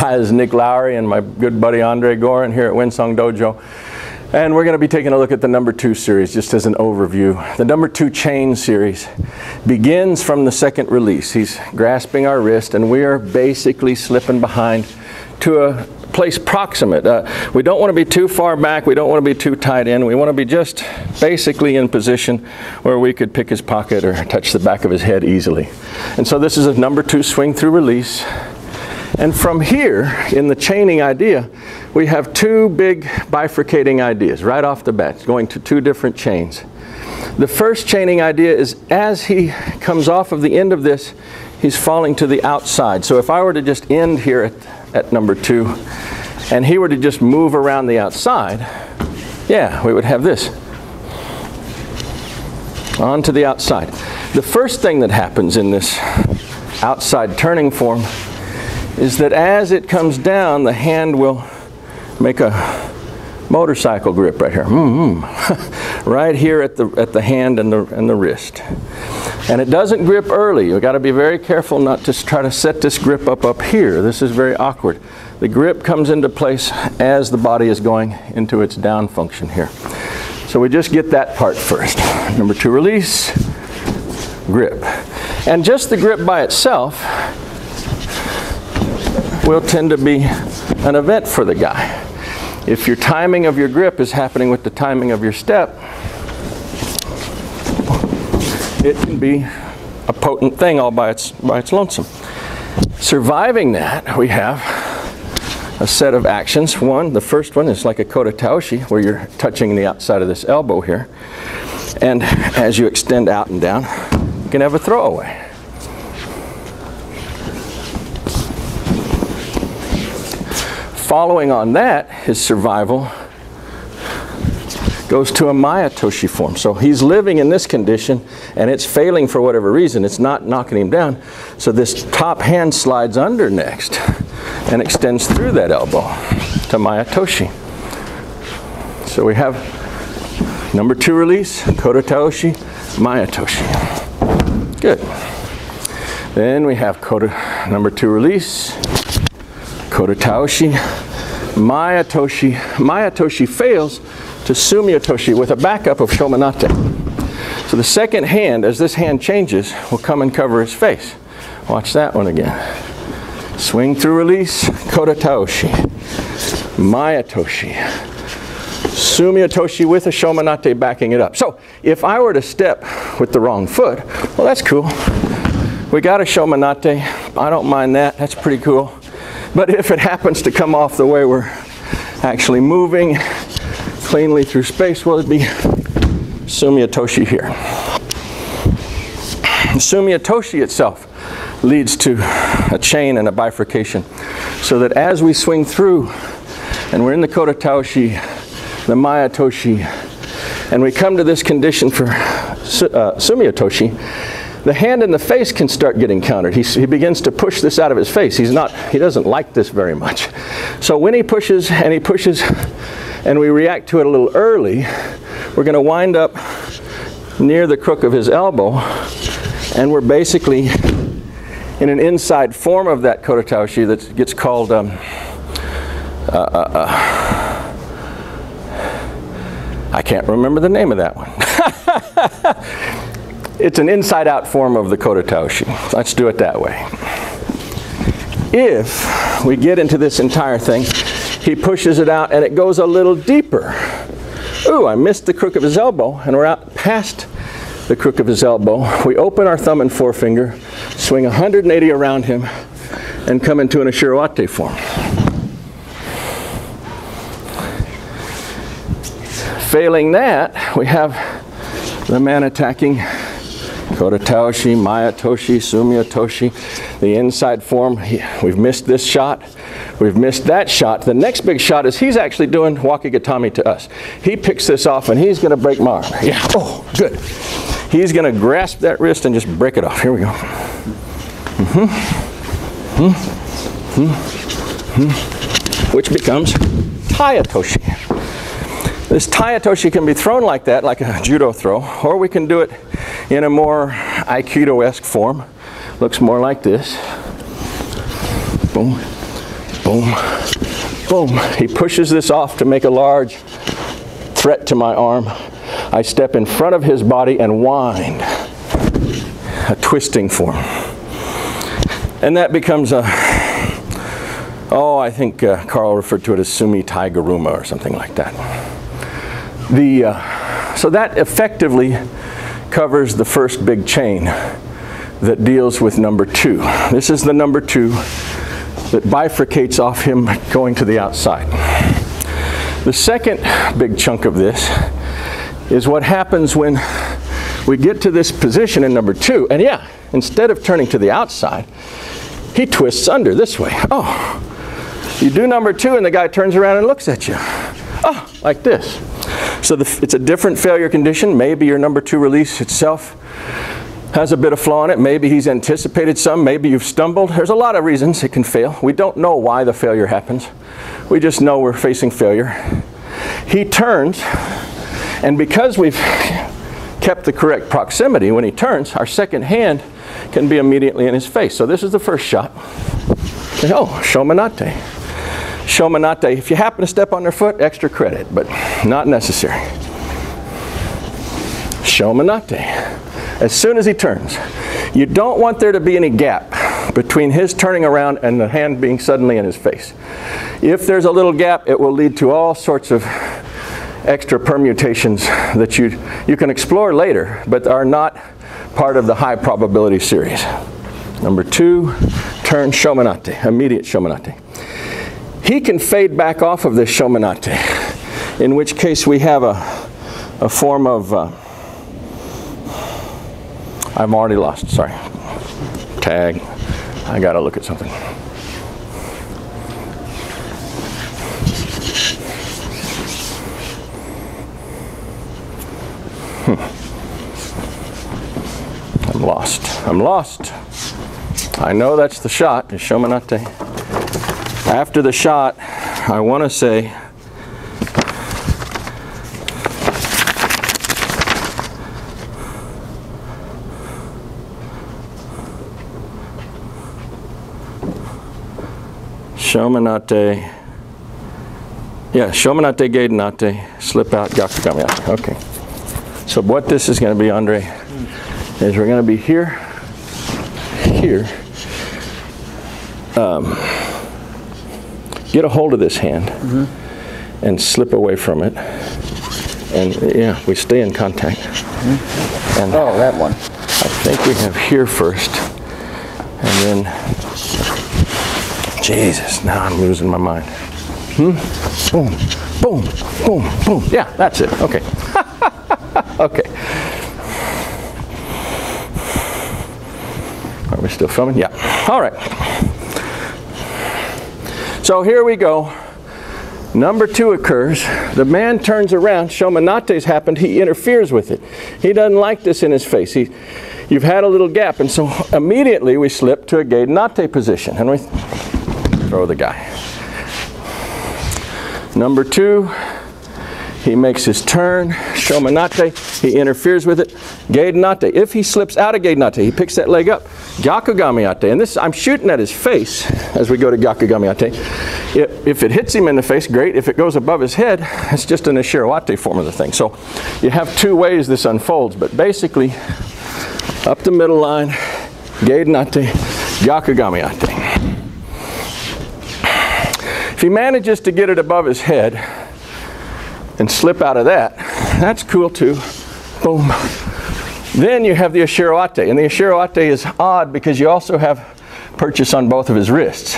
is Nick Lowry and my good buddy Andre Gorin here at Windsong Dojo. And we're going to be taking a look at the number 2 series just as an overview. The number 2 chain series begins from the second release. He's grasping our wrist and we are basically slipping behind to a place proximate. We don't want to be too far back. We don't want to be too tight in. We want to be just basically in position where we could pick his pocket or touch the back of his head easily. And so this is a number 2 swing through release. And from here, in the chaining idea, we have 2 big bifurcating ideas right off the bat, going to 2 different chains. The first chaining idea is as he comes off of the end of this, he's falling to the outside. So if I were to just end here at number 2, and he were to just move around the outside, yeah, we would have this. On to the outside. The first thing that happens in this outside turning form is that as it comes down, the hand will make a motorcycle grip right here. Right here at the hand and the wrist. And it doesn't grip early. You've got to be very careful not to try to set this grip up here. This is very awkward. The grip comes into place as the body is going into its down function here. So we just get that part first. Number 2 release, grip. And just the grip by itself will tend to be an event for the guy. If your timing of your grip is happening with the timing of your step, it can be a potent thing all by its lonesome. Surviving that, we have a set of actions. The first one is like a kote-gaeshi, where you're touching the outside of this elbow here. And as you extend out and down, you can have a throwaway. Following on that, his survival goes to a oshi-taoshi form. So he's living in this condition and it's failing for whatever reason. It's not knocking him down. So this top hand slides under next and extends through that elbow to oshi-taoshi. So we have number 2 release, kote-gaeshi, oshi-taoshi. Good. Then we have number 2 release, kote-gaeshi, oshi-taoshi. Oshi-taoshi fails to sumi-oshi with a backup of shomanate. So the second hand, as this hand changes, will come and cover his face. Watch that one again. Swing through release, kote-gaeshi, oshi-taoshi, sumi-oshi with a shomanate backing it up. So if I were to step with the wrong foot, well, that's cool. We got a shomanate. I don't mind that. That's pretty cool. But if it happens to come off the way we're actually moving cleanly through space, well, it'd be sumi-oshi here. Sumi-oshi itself leads to a chain and a bifurcation, so that as we swing through and we're in the kote-gaeshi, the oshi-taoshi, and we come to this condition for sumi-oshi, the hand and the face can start getting countered. He begins to push this out of his face. He doesn't like this very much. So when he pushes and he pushes and we react to it a little early, we're going to wind up near the crook of his elbow, and we're basically in an inside form of that kote-gaeshi that gets called I can't remember the name of that one. It's an inside-out form of the kote-gaeshi. Let's do it that way. If we get into this entire thing, he pushes it out and it goes a little deeper. Ooh, I missed the crook of his elbow, and we're out past the crook of his elbow. We open our thumb and forefinger, swing 180 around him, and come into an oshi-taoshi form. Failing that, we have the man attacking kote-gaeshi, oshi-taoshi, sumi-oshi, the inside form. We've missed this shot. We've missed that shot. The next big shot is he's actually doing wakigatame to us. He picks this off and he's going to break my arm. Yeah, oh, good. He's going to grasp that wrist and just break it off. Here we go. Which becomes tai-oshi. This tai-oshi can be thrown like that, like a judo throw, or we can do it in a more Aikido-esque form. Looks more like this. Boom, boom, Boom, boom. He pushes this off to make a large threat to my arm. I step in front of his body and wind, a twisting form. And that becomes a, I think Karl referred to it as sumi taiguruma or something like that. So that effectively covers the first big chain that deals with number 2. This is the number 2 that bifurcates off him going to the outside. The second big chunk of this is what happens when we get to this position in number 2, and yeah, instead of turning to the outside, he twists under this way. Oh, you do number 2 and the guy turns around and looks at you. Oh, like this. So it's a different failure condition. Maybe your number 2 release itself has a bit of flaw in it. Maybe he's anticipated some. Maybe you've stumbled. There's a lot of reasons it can fail. We don't know why the failure happens. We just know we're facing failure. He turns, and because we've kept the correct proximity, when he turns, our second hand can be immediately in his face. So this is the first shot. Oh, shomanate. Shomanate. If you happen to step on their foot, extra credit, but not necessary. Shomanate. As soon as he turns, you don't want there to be any gap between his turning around and the hand being suddenly in his face. If there's a little gap, it will lead to all sorts of extra permutations that you can explore later, but are not part of the high probability series. Number 2, turn shomanate, immediate shomanate. He can fade back off of this shomanate, in which case we have a form of, I'm already lost, sorry. Tag, I gotta look at something. I'm lost. I know that's the shot, the shomanate. After the shot, I want to say, shomanate, yeah, shomanate, gyaku-gamae-ate, slip out, gyaku-gamae-ate. Okay. So what this is going to be, Andre, is we're going to be here, get a hold of this hand and slip away from it, and yeah, we stay in contact. And oh, that one. I think we have here first, and then, Jesus, now I'm losing my mind. Boom, boom, boom, boom. Yeah, that's it. Okay. Okay. Are we still filming? Yeah. All right. So here we go. Number 2 occurs. The man turns around. Shomanate's happened. He interferes with it. He doesn't like this in his face. You've had a little gap, and so immediately we slip to a gyaku-gamae-ate position, and we throw the guy. Number 2, he makes his turn, shomanate, he interferes with it, gyaku-gamae-ate. If he slips out of gyaku-gamae-ate, he picks that leg up, gyaku-gamae-ate. And this, I'm shooting at his face as we go to gyaku-gamae-ate. If it hits him in the face, great. If it goes above his head, it's just an oshi-taoshi form of the thing. So you have 2 ways this unfolds, but basically, up the middle line, gyaku-gamae-ate, gyaku-gamae-ate. If he manages to get it above his head and slip out of that, that's cool too. Boom. Then you have the oshi-taoshi, and the oshi-taoshi is odd because you also have purchase on both of his wrists.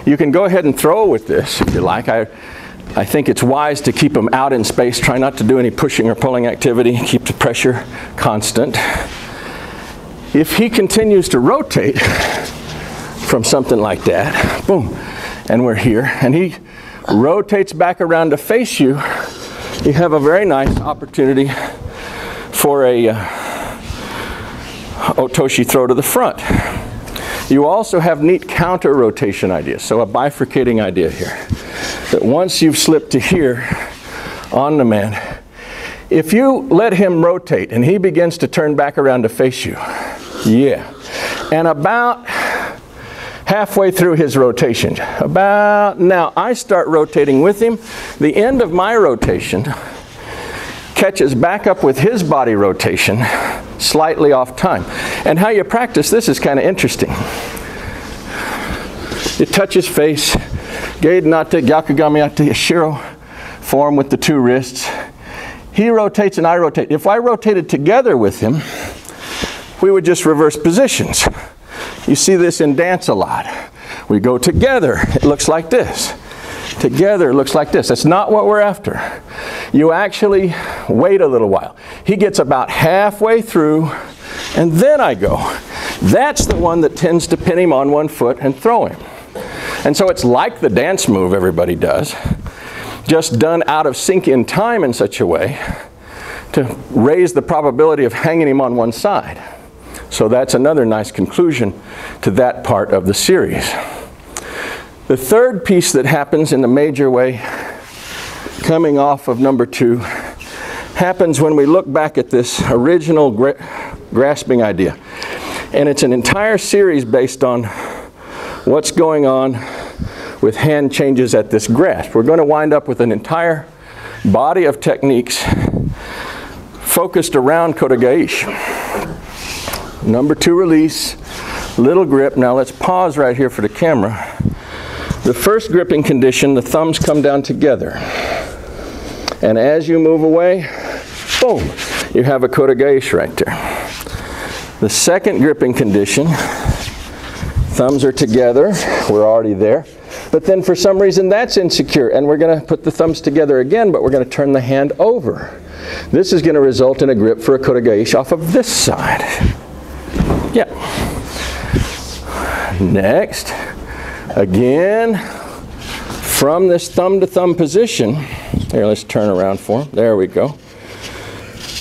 You can go ahead and throw with this if you like. I think it's wise to keep him out in space. Try not to do any pushing or pulling activity. Keep the pressure constant. If he continues to rotate from something like that, boom, and we're here, and he rotates back around to face you, you have a very nice opportunity for a otoshi throw to the front. You also have neat counter rotation ideas, so a bifurcating idea here. That once you've slipped to here on the man, if you let him rotate and he begins to turn back around to face you, yeah, and about halfway through his rotation. About now, I start rotating with him. The end of my rotation catches back up with his body rotation, slightly off time. And how you practice this is kind of interesting. You touch his face, irimi-nage, gyaku-gamae-ate, shiro form with the two wrists. He rotates and I rotate. If I rotated together with him, we would just reverse positions. You see this in dance a lot. We go together, it looks like this. Together, it looks like this. That's not what we're after. You actually wait a little while. He gets about halfway through, and then I go. That's the one that tends to pin him on one foot and throw him. And so it's like the dance move everybody does, just done out of sync in time in such a way to raise the probability of hanging him on one side. So that's another nice conclusion to that part of the series. The third piece that happens in a major way, coming off of number 2, happens when we look back at this original grasping idea. And it's an entire series based on what's going on with hand changes at this grasp. We're going to wind up with an entire body of techniques focused around kote-gaeshi. Number 2 release, little grip. Now let's pause right here for the camera. The first gripping condition, the thumbs come down together. And as you move away, boom, you have a kote-gaeshi right there. The second gripping condition, thumbs are together, we're already there. But then for some reason that's insecure, and we're going to put the thumbs together again, but we're going to turn the hand over. This is going to result in a grip for a kote-gaeshi off of this side. Yeah. Next, again, from this thumb to thumb position, here, let's turn around for him. There we go.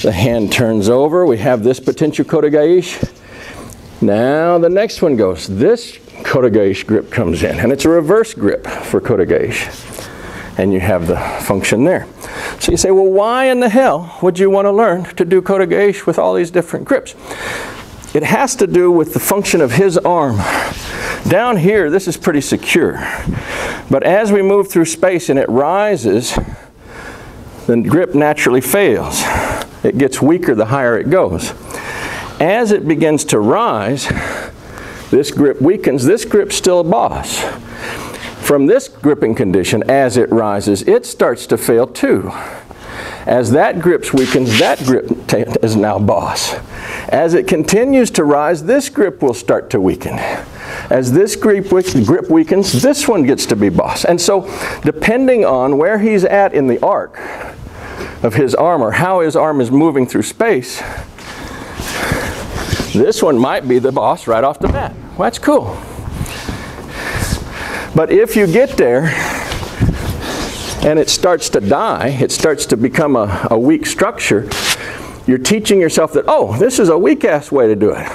The hand turns over. We have this potential kote-gaeshi. Now the next one goes. This kote-gaeshi grip comes in, and it's a reverse grip for kote-gaeshi. And you have the function there. So you say, well, why in the hell would you want to learn to do kote-gaeshi with all these different grips? It has to do with the function of his arm. Down here, this is pretty secure. But as we move through space and it rises, the grip naturally fails. It gets weaker the higher it goes. As it begins to rise, this grip weakens. This grip's still a boss. From this gripping condition, as it rises, it starts to fail too. As that grip weakens, that grip is now boss. As it continues to rise, this grip will start to weaken. As this grip weakens, this one gets to be boss. And so, depending on where he's at in the arc of his arm, or how his arm is moving through space, this one might be the boss right off the bat. Well, that's cool. But if you get there and it starts to die, it starts to become a weak structure, you're teaching yourself that, oh, this is a weak-ass way to do it.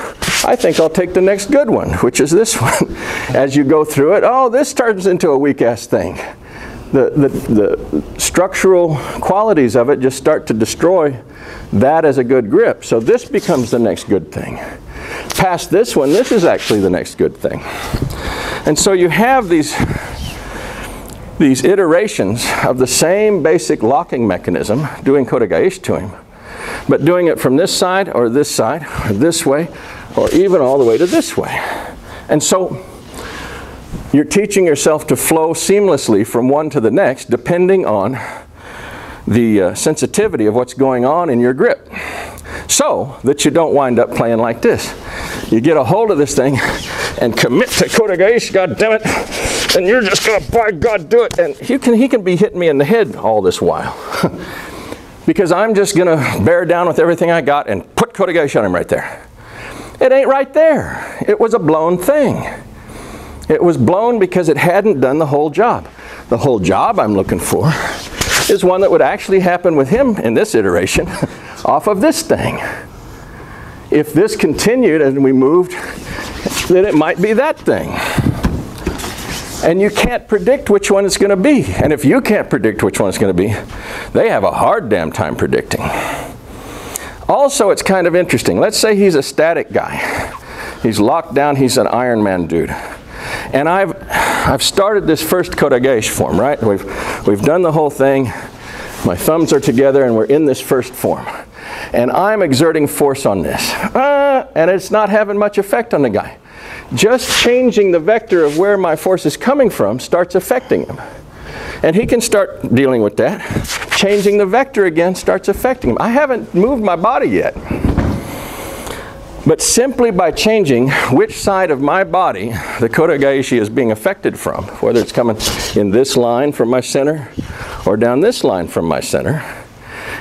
I think I'll take the next good one, which is this one. As you go through it, oh, this turns into a weak-ass thing. The structural qualities of it just start to destroy that as a good grip. So this becomes the next good thing. Past this one, this is actually the next good thing. And so you have these iterations of the same basic locking mechanism, doing kote-gaeshi to him, but doing it from this side, or this way, or even all the way to this way. And so you're teaching yourself to flow seamlessly from one to the next, depending on the sensitivity of what's going on in your grip, so that you don't wind up playing like this. You get a hold of this thing and commit to kote-gaeshi, God damn it, and you're just gonna, by God, do it. And he can be hitting me in the head all this while. Because I'm just gonna bear down with everything I got and put kote-gaeshi on him right there. It ain't right there. It was a blown thing. It was blown because it hadn't done the whole job. The whole job I'm looking for is one that would actually happen with him in this iteration off of this thing. If this continued and we moved, then it might be that thing. And you can't predict which one it's going to be. And if you can't predict which one it's going to be, they have a hard damn time predicting. Also, it's kind of interesting. Let's say he's a static guy. He's locked down, he's an Iron Man dude. And I've started this first Kote-gaeshi form, right? We've done the whole thing. My thumbs are together and we're in this first form. And I'm exerting force on this. And it's not having much effect on the guy. Just changing the vector of where my force is coming from starts affecting him. And he can start dealing with that. Changing the vector again starts affecting him. I haven't moved my body yet. But simply by changing which side of my body the Kote-gaeshi is being affected from, whether it's coming in this line from my center or down this line from my center,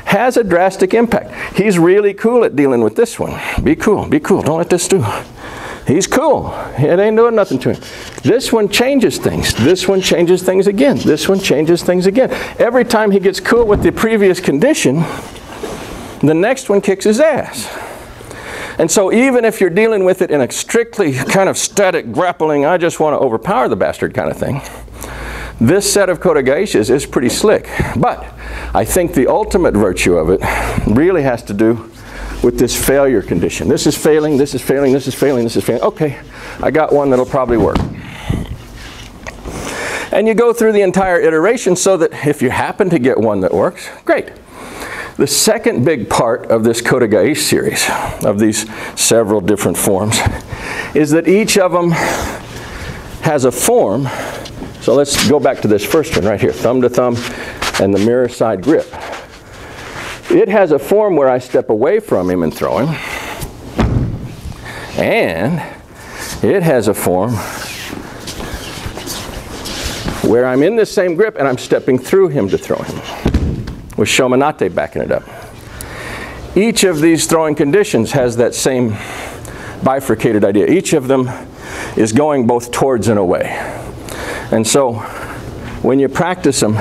has a drastic impact. He's really cool at dealing with this one. Be cool, don't let this do. He's cool, it ain't doing nothing to him. This one changes things, this one changes things again, this one changes things again. Every time he gets cool with the previous condition, the next one kicks his ass. And so even if you're dealing with it in a strictly kind of static grappling, I just want to overpower the bastard kind of thing, this set of Kote-gaeshis is pretty slick. But I think the ultimate virtue of it really has to do with this failure condition. This is failing, this is failing, this is failing, this is failing. Okay, I got one that'll probably work. And you go through the entire iteration so that if you happen to get one that works, great. The second big part of this Kote-gaeshi series, of these several different forms, is that each of them has a form. So let's go back to this first one right here, thumb to thumb and the mirror side grip. It has a form where I step away from him and throw him. And it has a form where I'm in the same grip and I'm stepping through him to throw him, with oshi-taoshi backing it up. Each of these throwing conditions has that same bifurcated idea. Each of them is going both towards and away. And so when you practice them,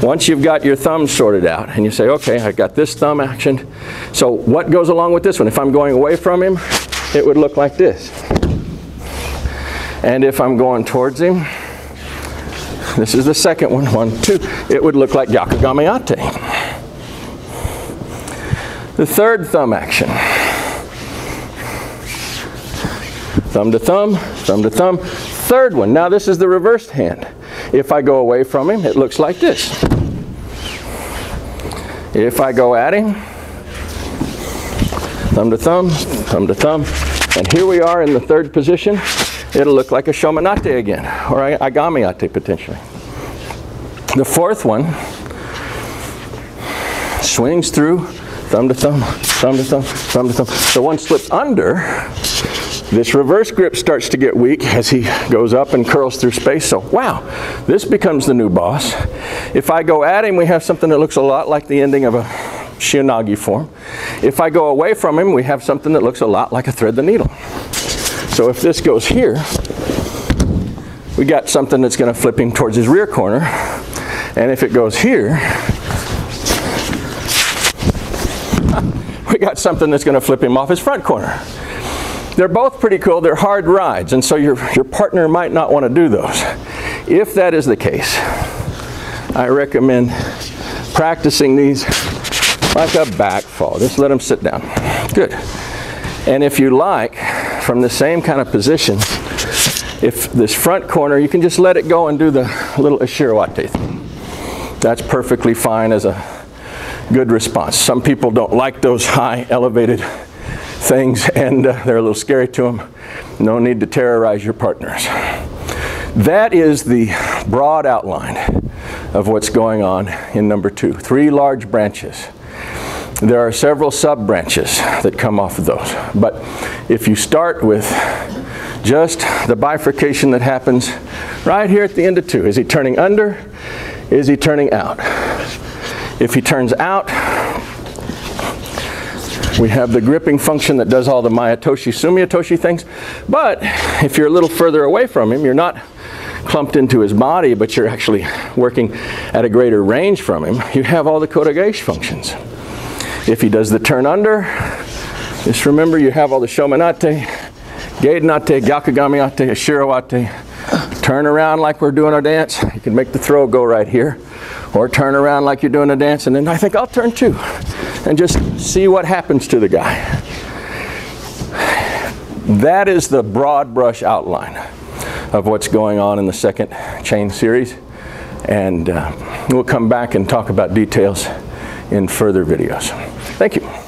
once you've got your thumbs sorted out and you say, okay, I got this thumb action, so what goes along with this one? If I'm going away from him, it would look like this. And if I'm going towards him, this is the second one, 1, 2, it would look like gyaku-gamae-ate. The third thumb action. Thumb to thumb, thumb to thumb. Third one, now this is the reversed hand. If I go away from him, it looks like this. If I go at him, thumb to thumb, thumb to thumb, and here we are in the third position, it'll look like a oshi-taoshi again, or a igami-ate potentially. The fourth one swings through, thumb to thumb, thumb to thumb, thumb to thumb. The one slips under. This reverse grip starts to get weak as he goes up and curls through space. So, wow, this becomes the new boss. If I go at him, we have something that looks a lot like the ending of a oshi-nage form. If I go away from him, we have something that looks a lot like a thread the needle. So if this goes here, we got something that's going to flip him towards his rear corner. And if it goes here, we got something that's going to flip him off his front corner. They're both pretty cool. They're hard rides, and so your partner might not want to do those. If that is the case, I recommend practicing these like a back fall. Just let them sit down. Good. And if you like, from the same kind of position, if this front corner, you can just let it go and do the little oshi-taoshi thing. That's perfectly fine as a good response. Some people don't like those high elevated things, and they're a little scary to them. No need to terrorize your partners. That is the broad outline of what's going on in number 2. 3 large branches. There are several sub-branches that come off of those. But if you start with just the bifurcation that happens right here at the end of 2. Is he turning under? Is he turning out? If he turns out, we have the gripping function that does all the mae-toshi, sumi-toshi things. But if you're a little further away from him, you're not clumped into his body, but you're actually working at a greater range from him, you have all the Kote-gaeshi functions. If he does the turn under, just remember you have all the oshi-taoshi, geide-nate, gyaku-gamae-ate, oshi-taoshi. Turn around like we're doing our dance. You can make the throw go right here. Or turn around like you're doing a dance, and then I think I'll turn too. And just see what happens to the guy. That is the broad brush outline of what's going on in the second chain series. And we'll come back and talk about details in further videos. Thank you.